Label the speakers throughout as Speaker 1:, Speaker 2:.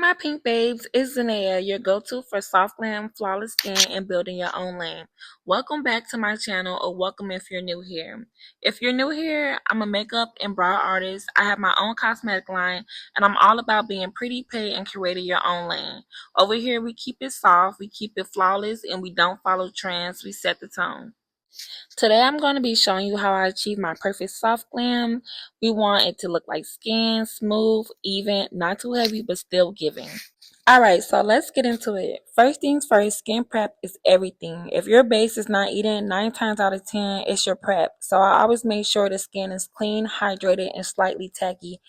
Speaker 1: my pink babes, it's Zanea, your go-to for soft glam, flawless skin, and building your own lane. Welcome back to my channel, or welcome if you're new here. If you're new here, I'm a makeup and brow artist. I have my own cosmetic line, and I'm all about being pretty, pay, and creating your own lane. Over here, we keep it soft, we keep it flawless, and we don't follow trends, we set the tone. Today I'm going to be showing you how I achieve my perfect soft glam. We want it to look like skin, smooth, even, not too heavy, but still giving. Alright, so let's get into it. First things first, skin prep is everything. If your base is not eating, 9 times out of 10, it's your prep. So I always make sure the skin is clean, hydrated, and slightly tacky.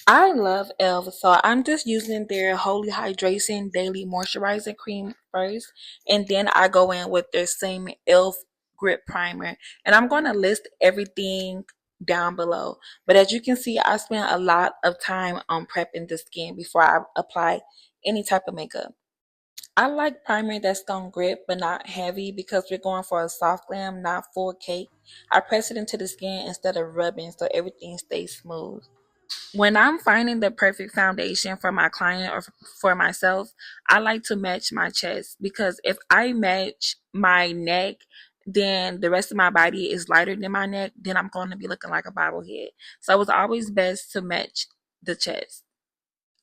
Speaker 1: I love e.l.f, so I'm just using their Holy Hydration Daily Moisturizing Cream first, and then I go in with their same e.l.f Grip Primer, and I'm going to list everything down below. But as you can see, I spent a lot of time on prepping the skin before I apply any type of makeup. I like primer that's gonna grip but not heavy because we're going for a soft glam, not full cake. I press it into the skin instead of rubbing so everything stays smooth. When I'm finding the perfect foundation for my client or for myself, I like to match my chest, because if I match my neck, then the rest of my body is lighter than my neck, then I'm going to be looking like a bobblehead. So it's always best to match the chest.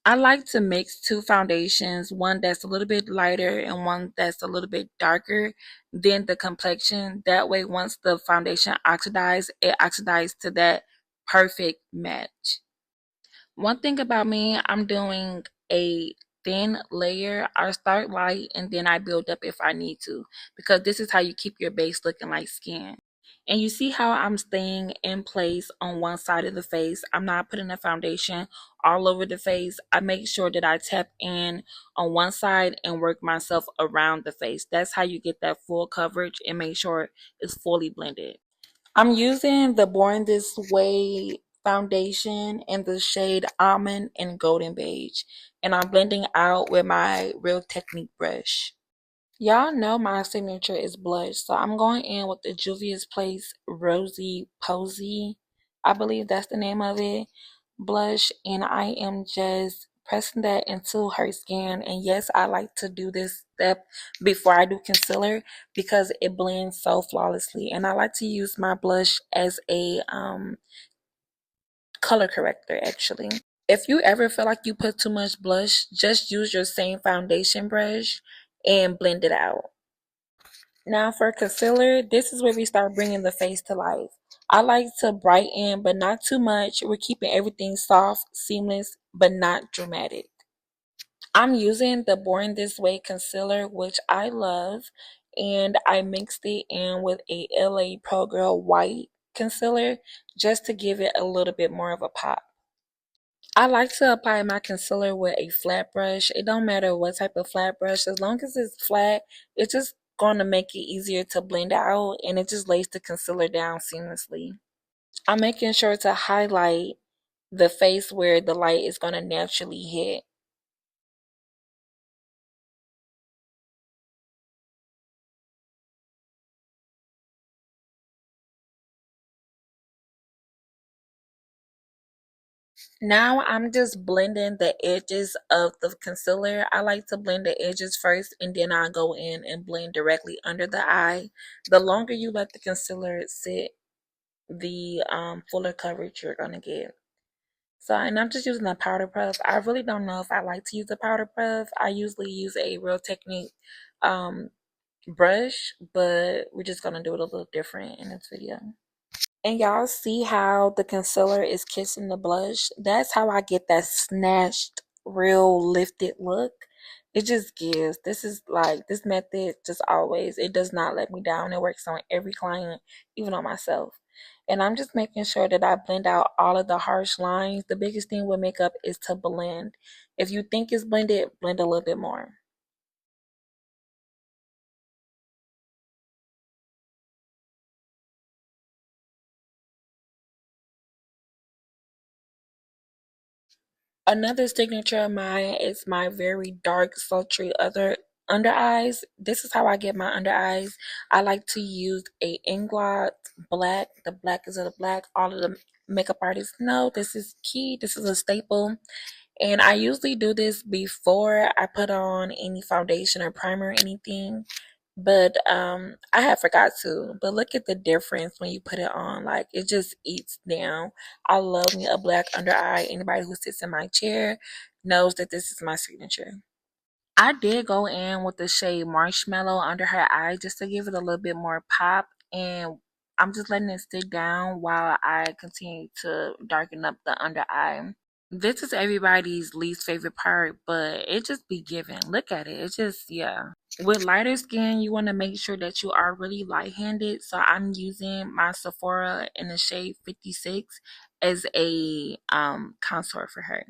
Speaker 1: I like to mix two foundations, one that's a little bit lighter and one that's a little bit darker than the complexion. That way, once the foundation oxidizes, it oxidizes to that perfect match. One thing about me, I'm doing a thin layer. I start light and then I build up if I need to, because this is how you keep your base looking like skin. And you see how I'm staying in place on one side of the face. I'm not putting a foundation all over the face. I make sure that I tap in on one side and work myself around the face. That's how you get that full coverage and make sure it's fully blended. I'm using the Born This Way foundation in the shade Almond and Golden Beige, and I'm blending out with my Real Technique brush. Y'all know my signature is blush, so I'm going in with the Juvia's Place Rosy Posy. I believe that's the name of it. Blush, and I am just pressing that into her skin. And yes, I like to do this step before I do concealer because it blends so flawlessly. And I like to use my blush as a color corrector, actually. If you ever feel like you put too much blush, just use your same foundation brush and blend it out. Now for concealer, this is where we start bringing the face to life. I like to brighten, but not too much. We're keeping everything soft, seamless, but not dramatic. I'm using the Born This Way concealer, which I love, and I mixed it in with a LA Pro Girl white concealer just to give it a little bit more of a pop. I like to apply my concealer with a flat brush. It don't matter what type of flat brush, as long as it's flat, it's just going to make it easier to blend out, and it just lays the concealer down seamlessly. I'm making sure to highlight the face where the light is going to naturally hit. Now I'm just blending the edges of the concealer. I like to blend the edges first and then I go in and blend directly under the eye. The longer you let the concealer sit, the fuller coverage you're gonna get. So, and I'm just using a powder puff. I really don't know if I like to use a powder puff. I usually use a Real Technique um brush, but we're just gonna do it a little different in this video. And y'all see how the concealer is kissing the blush? That's how I get that snatched, real lifted look. It just gives. This is like, this method just always, it does not let me down. It works on every client, even on myself. And I'm just making sure that I blend out all of the harsh lines. The biggest thing with makeup is to blend. If you think it's blended, blend a little bit more. Another signature of mine is my very dark, sultry other under eyes. This is how I get my under eyes. I like to use a Inglot black. The black is of the black. All of the makeup artists know this is key. This is a staple. And I usually do this before I put on any foundation or primer or anything. But I had forgot to. But look at the difference when you put it on. Like, it just eats down. I love me a black under eye. Anybody who sits in my chair knows that this is my signature. I did go in with the shade Marshmallow under her eye just to give it a little bit more pop. And I'm just letting it stick down while I continue to darken up the under eye. This is everybody's least favorite part, but it just be given. Look at it. It just, yeah. With lighter skin, you want to make sure that you are really light-handed. So I'm using my Sephora in the shade 56 as a contour for her.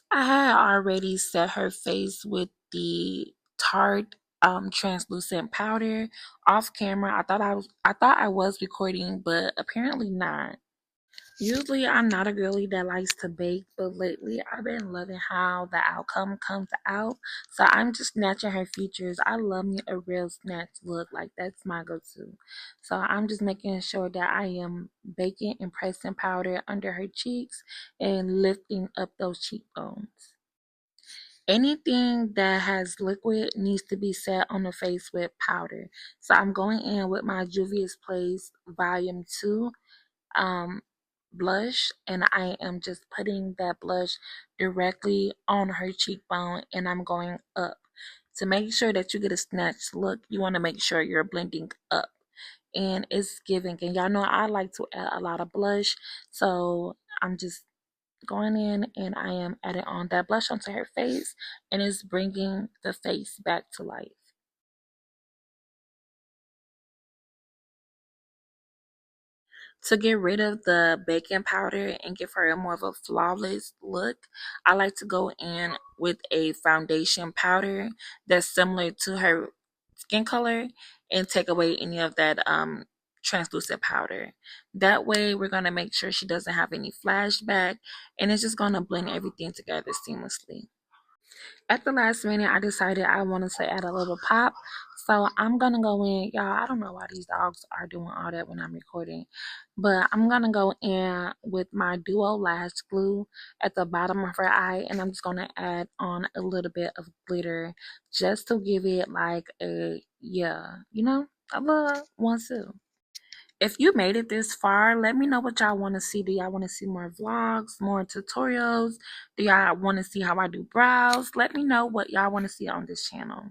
Speaker 1: I had already set her face with the Tarte translucent powder off camera. I thought I was recording, but apparently not. Usually, I'm not a girly that likes to bake, but lately I've been loving how the outcome comes out. So I'm just snatching her features. I love me a real snatch look, like that's my go-to. So I'm just making sure that I am baking and pressing powder under her cheeks and lifting up those cheekbones. Anything that has liquid needs to be set on the face with powder. So I'm going in with my Juvia's Place Volume 2 um blush, and I am just putting that blush directly on her cheekbone, and I'm going up. To make sure that you get a snatched look, you want to make sure you're blending up and it's giving. And y'all know I like to add a lot of blush, so I'm just going in and I am adding on that blush onto her face, and it's bringing the face back to life. To get rid of the baking powder and give her a more of a flawless look, I like to go in with a foundation powder that's similar to her skin color and take away any of that translucent powder. That way we're going to make sure she doesn't have any flashback, and it's just going to blend everything together seamlessly. At the last minute, I decided I wanted to add a little pop. So I'm going to go in. Y'all, I don't know why these dogs are doing all that when I'm recording. But I'm going to go in with my Duo Lash Glue at the bottom of her eye. And I'm just going to add on a little bit of glitter just to give it like a, yeah, a little one too. If you made it this far, let me know what y'all want to see. Do y'all want to see more vlogs, more tutorials? Do y'all want to see how I do brows? Let me know what y'all want to see on this channel.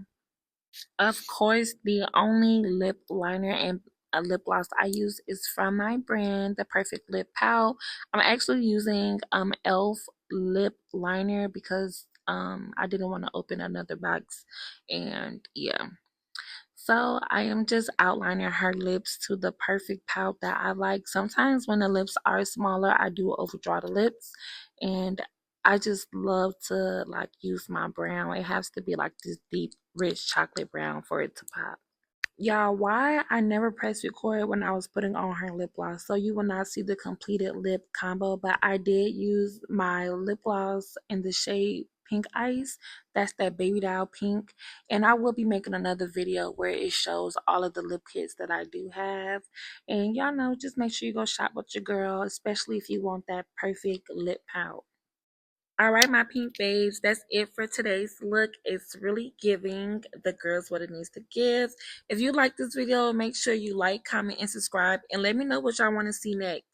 Speaker 1: Of course, the only lip liner and a lip gloss I use is from my brand, The Perfect Lip Pout. I'm actually using e.l.f. lip liner because I didn't want to open another box, and yeah. So I am just outlining her lips to the perfect pout that I like. Sometimes when the lips are smaller, I do overdraw the lips, and I just love to like use my brown. It has to be like this deep, rich chocolate brown for it to pop. Y'all, why I never pressed record when I was putting on her lip gloss, so you will not see the completed lip combo, but I did use my lip gloss in the shade Pink Ice. That's that baby doll pink, and I will be making another video where it shows all of the lip kits that I do have. And y'all know, just make sure you go shop with your girl, especially if you want that perfect lip pout. All right, my pink babes, that's it for today's look. It's really giving the girls what it needs to give. If you like this video, make sure you like, comment, and subscribe, and let me know what y'all want to see next.